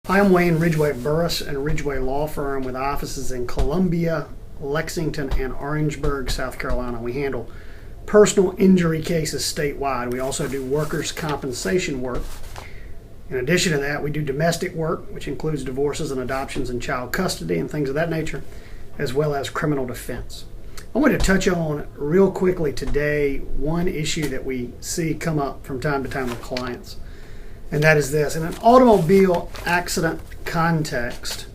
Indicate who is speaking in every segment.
Speaker 1: Hi, I'm Wayne Ridgway Burris and Ridgway Law Firm with offices in Columbia, Lexington, and Orangeburg, South Carolina. We handle personal injury cases statewide. We also do workers' compensation work. In addition to that, we do domestic work, which includes divorces and adoptions and child custody and things of that nature, as well as criminal defense. I want to touch on real quickly today one issue that we see come up from time to time with clients. And that is this: in an automobile accident context,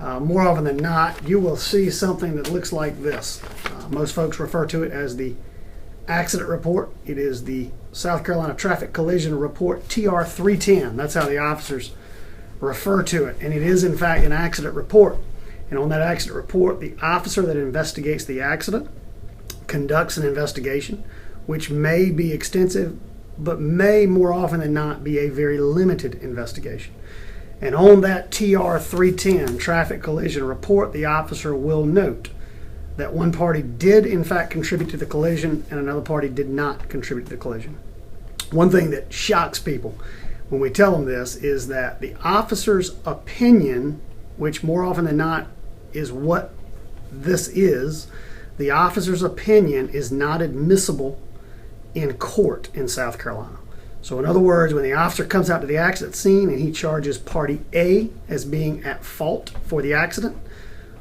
Speaker 1: more often than not, you will see something that looks like this. Most folks refer to it as the accident report. It is the South Carolina Traffic Collision Report, TR310. That's how the officers refer to it. And it is, in fact, an accident report. And on that accident report, the officer that investigates the accident conducts an investigation, which may be extensive, but may more often than not be a very limited investigation. And on that TR310 traffic collision report, the officer will note that one party did in fact contribute to the collision and another party did not contribute to the collision. One thing that shocks people when we tell them this is that the officer's opinion, which more often than not is what this is, the officer's opinion is not admissible in court in South Carolina. So in other words, when the officer comes out to the accident scene and he charges party A as being at fault for the accident,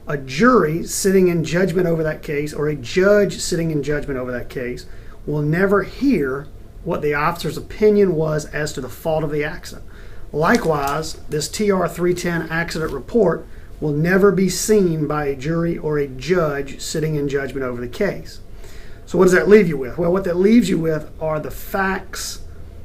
Speaker 1: a jury sitting in judgment over that case or a judge sitting in judgment over that case will never hear what the officer's opinion was as to the fault of the accident. Likewise, this TR310 accident report will never be seen by a jury or a judge sitting in judgment over the case. So what does that leave you with? Well, what that leaves you with are the facts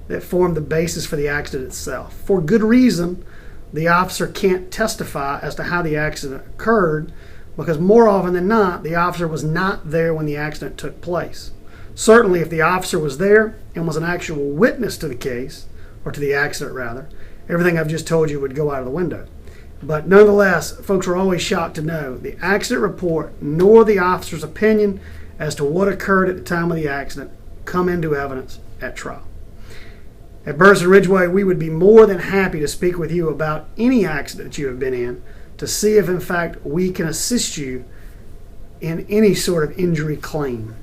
Speaker 1: that form the basis for the accident itself. For good reason, the officer can't testify as to how the accident occurred because more often than not, the officer was not there when the accident took place. Certainly, if the officer was there and was an actual witness to the case, or to the accident rather, everything I've just told you would go out of the window. But nonetheless, folks are always shocked to know the accident report nor the officer's opinion as to what occurred at the time of the accident come into evidence at trial. At Burris and Ridgway, we would be more than happy to speak with you about any accident that you have been in to see if in fact we can assist you in any sort of injury claim.